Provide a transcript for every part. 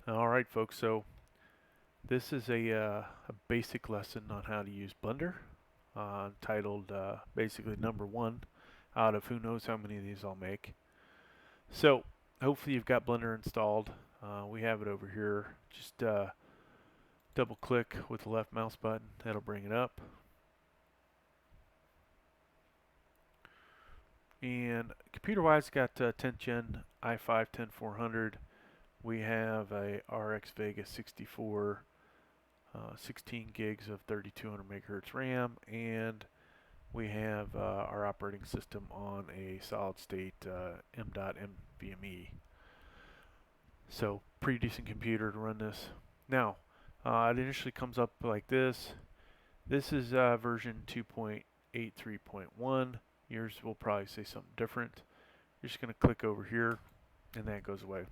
All right, folks. So this is a basic lesson on how to use Blender, titled basically number one out of who knows how many of these I'll make. So hopefully you've got Blender installed. We have it over here. Just double click with the left mouse button. That'll bring it up. And computer-wise, got 10th Gen i5 10400. We have a RX Vega 64. 16 gigs of 3200 megahertz RAM, and we have our operating system on a solid state M.NVMe. So pretty decent computer to run this. Now, it initially comes up like this. This is version 2.83.1. Yours will probably say something different. You're just going to click over here, and that goes away.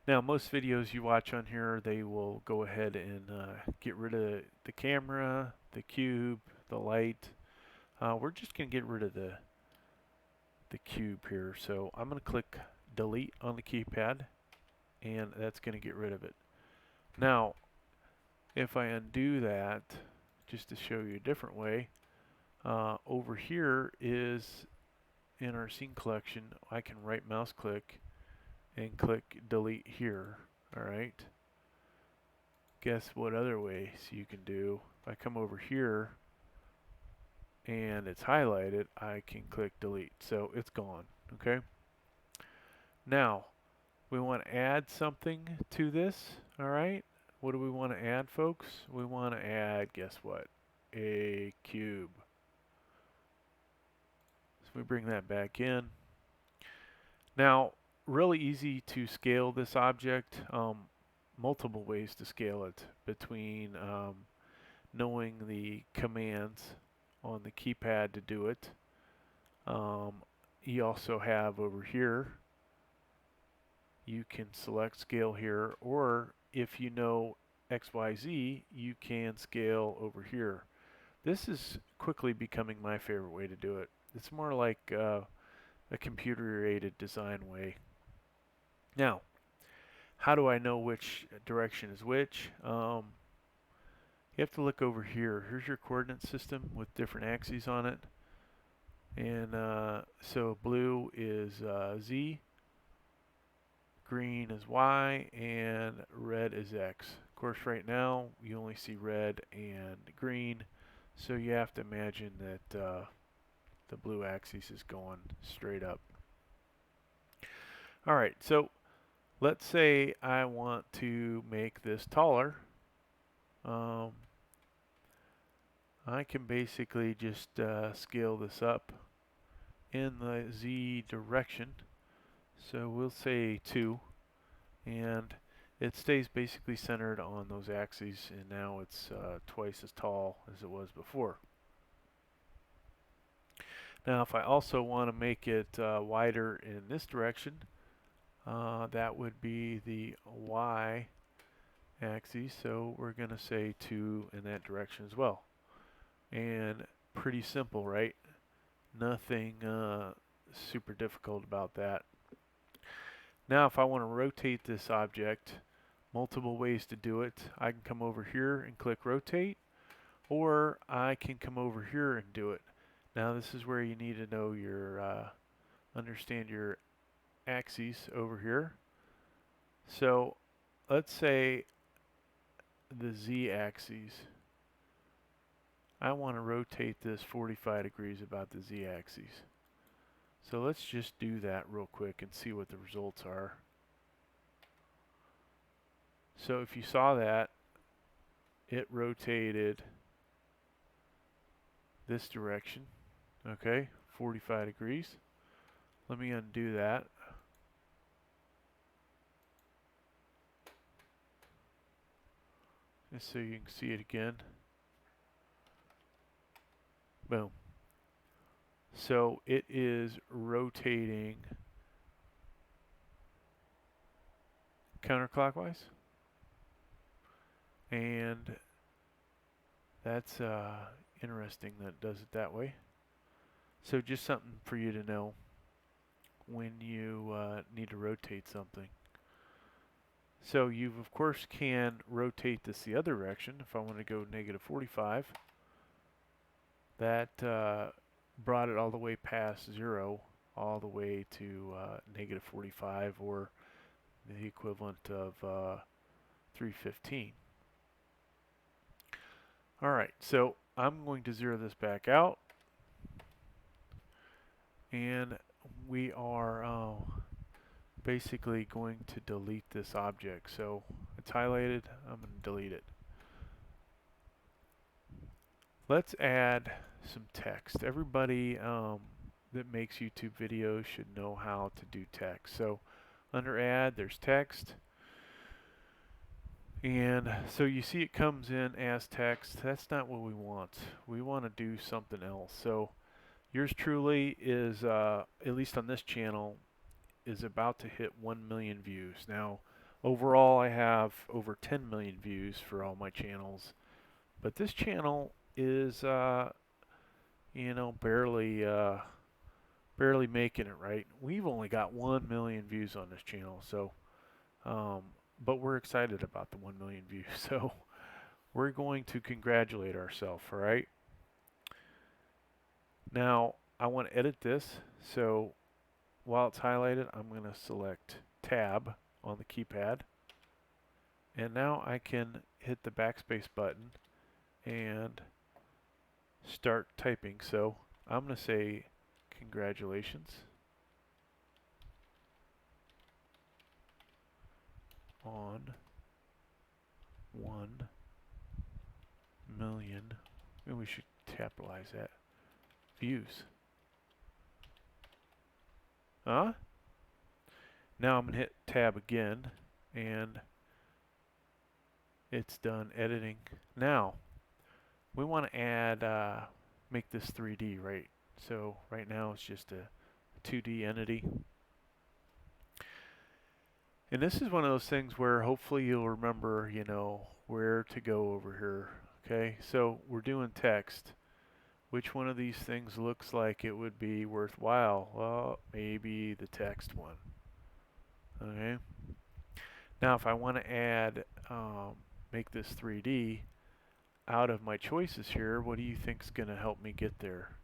Now, most videos you watch on here, they will go ahead and get rid of the camera, the cube, the light. We're just going to get rid of the cube here. So I'm going to click delete on the keypad, and that's going to get rid of it. Now, if I undo that, just to show you a different way, over here is in our scene collection, I can right mouse click and click delete here. Alright. Guess what other ways you can do? If I come over here and it's highlighted, I can click delete. So it's gone. Okay. Now we want to add something to this. Alright. What do we want to add, folks? We want to add, guess what? A cube. So we bring that back in. Now, really easy to scale this object. Multiple ways to scale it between knowing the commands on the keypad to do it. You also have over here, you can select scale here, or if you know XYZ, you can scale over here. This is quickly becoming my favorite way to do it. It's more like a computer-aided design way. Now, how do I know which direction is which? You have to look over here. Here's your coordinate system with different axes on it. And so blue is Z, green is Y, and red is X. Of course, right now you only see red and green, so you have to imagine that the blue axis is going straight up. Alright, so let's say I want to make this taller. I can basically just scale this up in the Z direction. So we'll say 2, and it stays basically centered on those axes, and now it's twice as tall as it was before. Now if I also want to make it wider in this direction, that would be the Y axis, so we're going to say 2 in that direction as well. And pretty simple, right? Nothing super difficult about that. Now if I want to rotate this object, multiple ways to do it. I can come over here and click rotate, or I can come over here and do it. Now this is where you need to know your understand your axes over here. So let's say the Z axis, I want to rotate this 45 degrees about the Z axis. So let's just do that real quick and see what the results are. So if you saw that, it rotated this direction, okay, 45 degrees. Let me undo that. Just so you can see it again. Boom. So it is rotating counterclockwise, and that's interesting that it does it that way. So just something for you to know when you need to rotate something. So you of course can rotate this the other direction. If I want to go negative 45, that brought it all the way past 0, all the way to negative 45, or the equivalent of 315. Alright, so I'm going to zero this back out, and we are basically going to delete this object. So it's highlighted, I'm going to delete it. Let's add some text. Everybody that makes YouTube videos should know how to do text. So under add, there's text. And so you see it comes in as text. That's not what we want. We want to do something else. So yours truly is, at least on this channel, is about to hit 1 million views. Now, overall I have over 10 million views for all my channels. But this channel is, you know, barely making it, right? We've only got 1 million views on this channel, so but we're excited about the 1 million views, so we're going to congratulate ourselves. All right, now I want to edit this, so while it's highlighted I'm going to select tab on the keypad, and now I can hit the backspace button and start typing. So I'm going to say congratulations on 1 million, maybe we should capitalize that, views. Now I'm going to hit tab again, and it's done editing. Now we want to add, make this 3D, right? So right now it's just a 2D entity. And this is one of those things where hopefully you'll remember, you know, where to go over here. Okay, so we're doing text. Which one of these things looks like it would be worthwhile? Well, maybe the text one. Okay. Now, if I want to add, make this 3D, out of my choices here, what do you think is going to help me get there?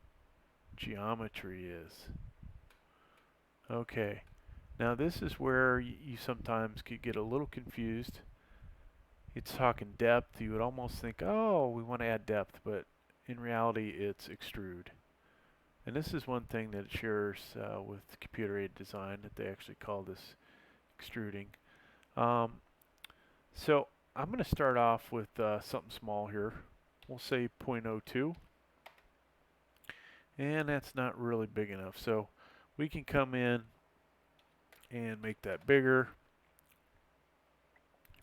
Geometry is. Okay. Now, this is where you sometimes could get a little confused. It's talking depth. You would almost think, oh, we want to add depth, but in reality, it's extrude. And this is one thing that it shares with computer-aided design, that they actually call this extruding. So I'm going to start off with something small here. We'll say 0.02. And that's not really big enough. So we can come in and make that bigger.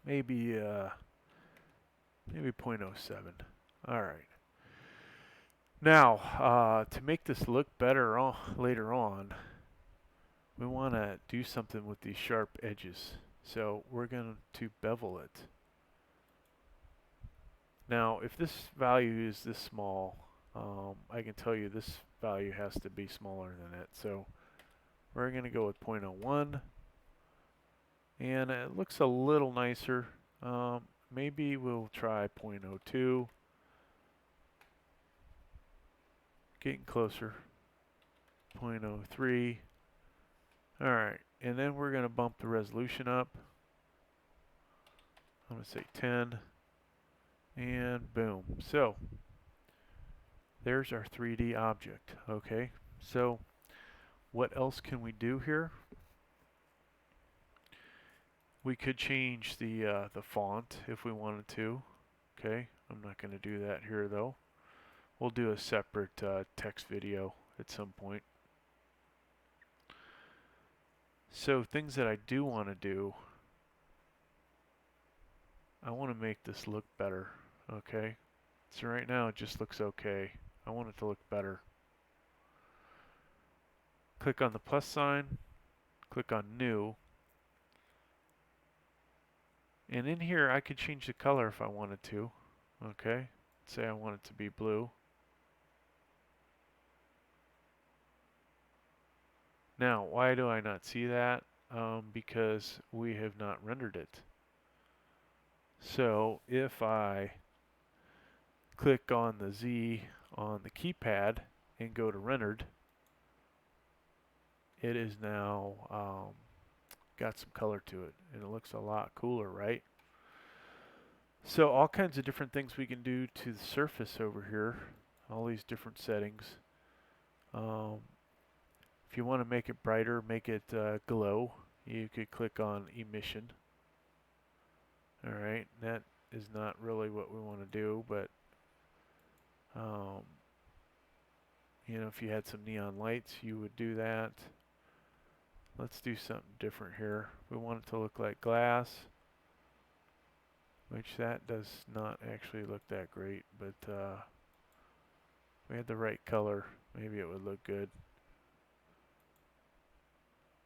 Maybe maybe 0.07. All right. Now, to make this look better later on, we want to do something with these sharp edges. So we're going to bevel it. Now, if this value is this small, I can tell you this value has to be smaller than it. So we're going to go with 0.01. And it looks a little nicer. Maybe we'll try 0.02. Getting closer. 0.03. Alright, and then we're going to bump the resolution up. I'm going to say 10. And boom. So, there's our 3D object. Okay, so what else can we do here? We could change the font if we wanted to. Okay, I'm not going to do that here though. We'll do a separate text video at some point. So things that I do want to do, I want to make this look better. Okay, so right now it just looks okay. I want it to look better. Click on the plus sign, click on new, and in here I could change the color if I wanted to. Okay, say I want it to be blue. Now, why do I not see that? Because we have not rendered it. So if I click on the Z on the keypad and go to rendered, it is now got some color to it, and it looks a lot cooler, right? So all kinds of different things we can do to the surface over here, all these different settings. Um, if you want to make it brighter, make it glow, you could click on emission. Alright, that is not really what we want to do, but um, you know, if you had some neon lights, you would do that. Let's do something different here. We want it to look like glass, which that does not actually look that great, but if we had the right color, maybe it would look good.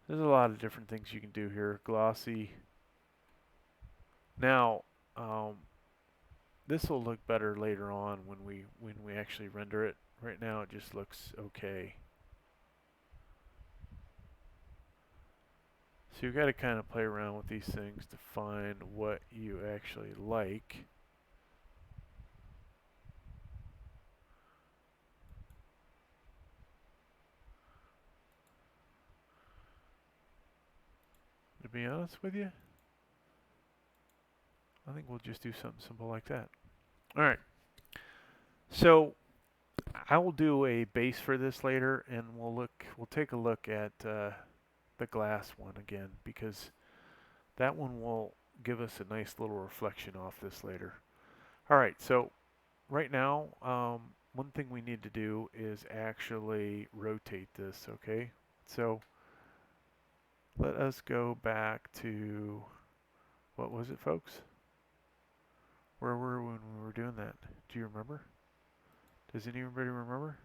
There's a lot of different things you can do here. Glossy. Now, this will look better later on when we actually render it. Right now, it just looks okay. So you've got to kind of play around with these things to find what you actually like. To be honest with you, I think we'll just do something simple like that. Alright, so I will do a base for this later, and we'll take a look at the glass one again, because that one will give us a nice little reflection off this later. Alright, so right now, one thing we need to do is actually rotate this, okay? So let us go back to, what was it, folks? Where were we when we were doing that? Do you remember? Does anybody remember?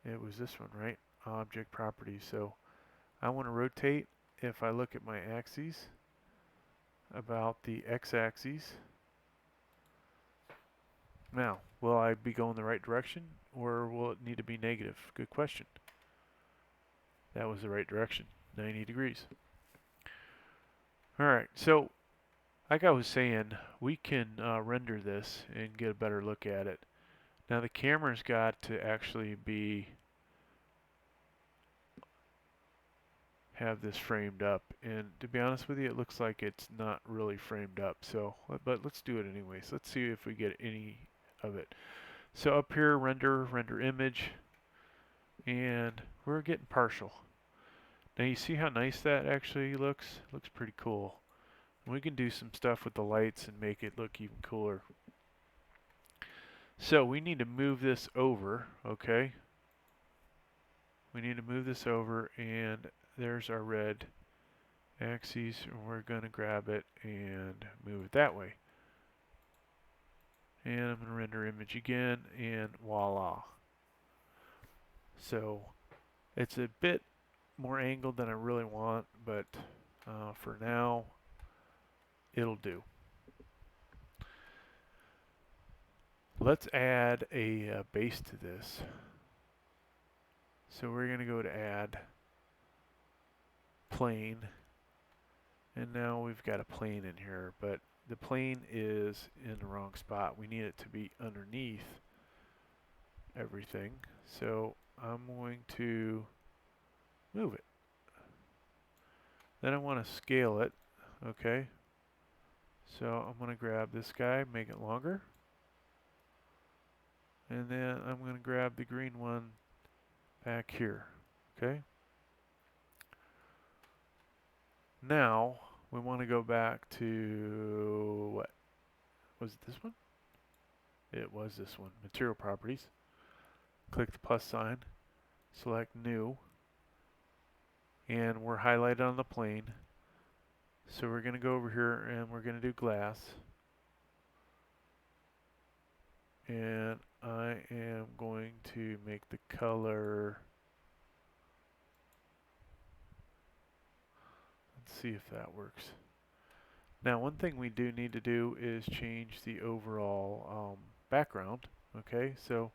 It was this one, right? Object properties. So I want to rotate. If I look at my axes, about the x-axis. Now, will I be going the right direction, or will it need to be negative? Good question. That was the right direction, 90 degrees. Alright, so like I was saying, we can render this and get a better look at it. Now the camera's got to actually have this framed up, and to be honest with you, it looks like it's not really framed up, so but let's do it anyways. Let's see if we get any of it. So up here, render image, and we're getting partial. Now you see how nice that actually looks? Looks pretty cool. We can do some stuff with the lights and make it look even cooler. So we need to move this over, okay? We need to move this over, and there's our red axis, and we're going to grab it and move it that way. And I'm going to render image again, and voila. So it's a bit more angled than I really want, but for now, it'll do. Let's add a base to this. So we're going to go to add plane, and now we've got a plane in here, but the plane is in the wrong spot. We need it to be underneath everything. So I'm going to move it. Then I want to scale it, okay? So I'm going to grab this guy, make it longer. And then I'm going to grab the green one back here, okay? Now we want to go back to, what? Was it this one? It was this one, material properties. Click the plus sign, select new, and we're highlighted on the plane. So we're going to go over here and we're going to do glass. And I am going to make the color, let's see if that works. Now one thing we do need to do is change the overall background. Okay, so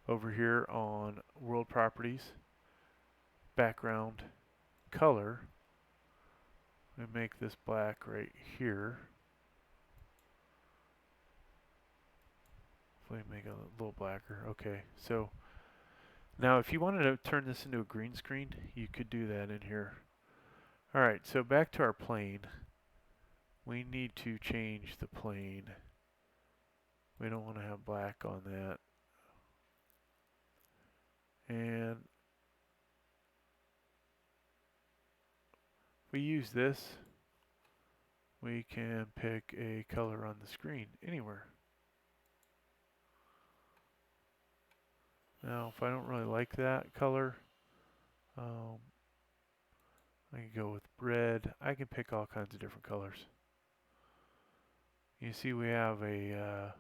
over here on world properties, background color, We make this black right here. Hopefully make it a little blacker. Okay, so now if you wanted to turn this into a green screen, you could do that in here. Alright, so back to our plane. We need to change the plane. We don't want to have black on that. And if we use this, we can pick a color on the screen anywhere. Now, if I don't really like that color, I can go with red. I can pick all kinds of different colors. You see we have a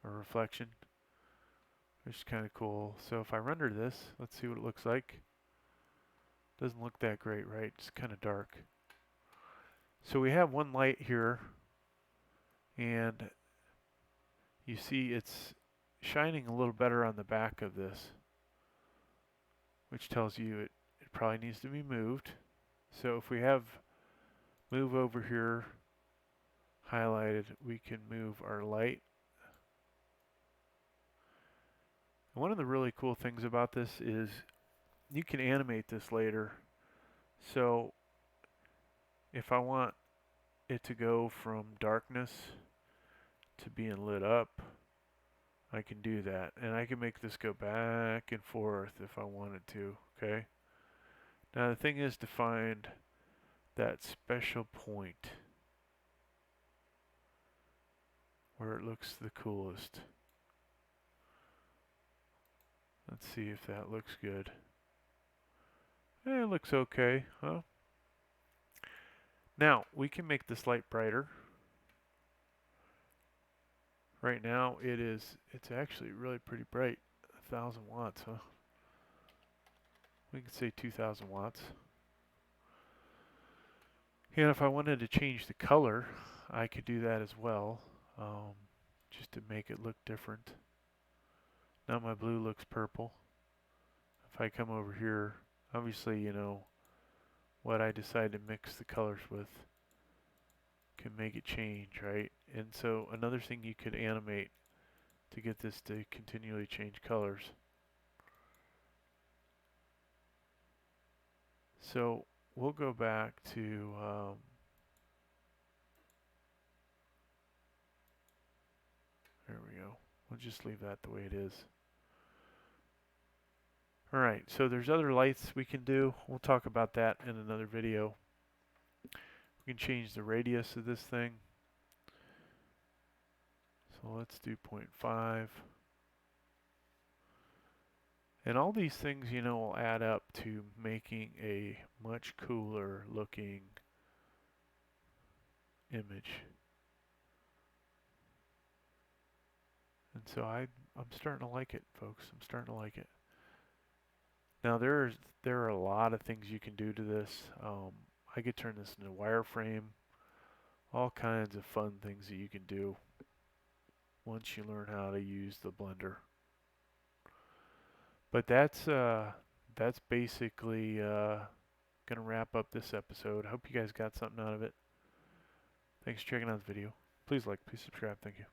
reflection, which is kind of cool. So if I render this, let's see what it looks like. Doesn't look that great, right? It's kind of dark. So we have one light here, and you see it's shining a little better on the back of this, which tells you it probably needs to be moved. So if we have move over here highlighted, we can move our light. And one of the really cool things about this is you can animate this later. So if I want it to go from darkness to being lit up, I can do that. And I can make this go back and forth if I wanted to, okay? Now the thing is to find that special point where it looks the coolest. Let's see if that looks good. It looks okay, huh? Now, we can make this light brighter. Right now, it's actually really pretty bright. 1,000 watts, huh? We can say 2,000 watts. And if I wanted to change the color, I could do that as well, just to make it look different. Now my blue looks purple. If I come over here, obviously, you know, what I decide to mix the colors with can make it change, right? And so another thing you could animate to get this to continually change colors. So we'll go back to there we go. We'll just leave that the way it is. Alright, so there's other lights we can do. We'll talk about that in another video. We can change the radius of this thing. So let's do 0.5. And all these things, you know, will add up to making a much cooler looking image. And so I'm starting to like it, folks. I'm starting to like it. Now there are a lot of things you can do to this. I could turn this into a wireframe. All kinds of fun things that you can do once you learn how to use the blender. But that's basically gonna wrap up this episode. I hope you guys got something out of it. Thanks for checking out the video. Please like, please subscribe. Thank you.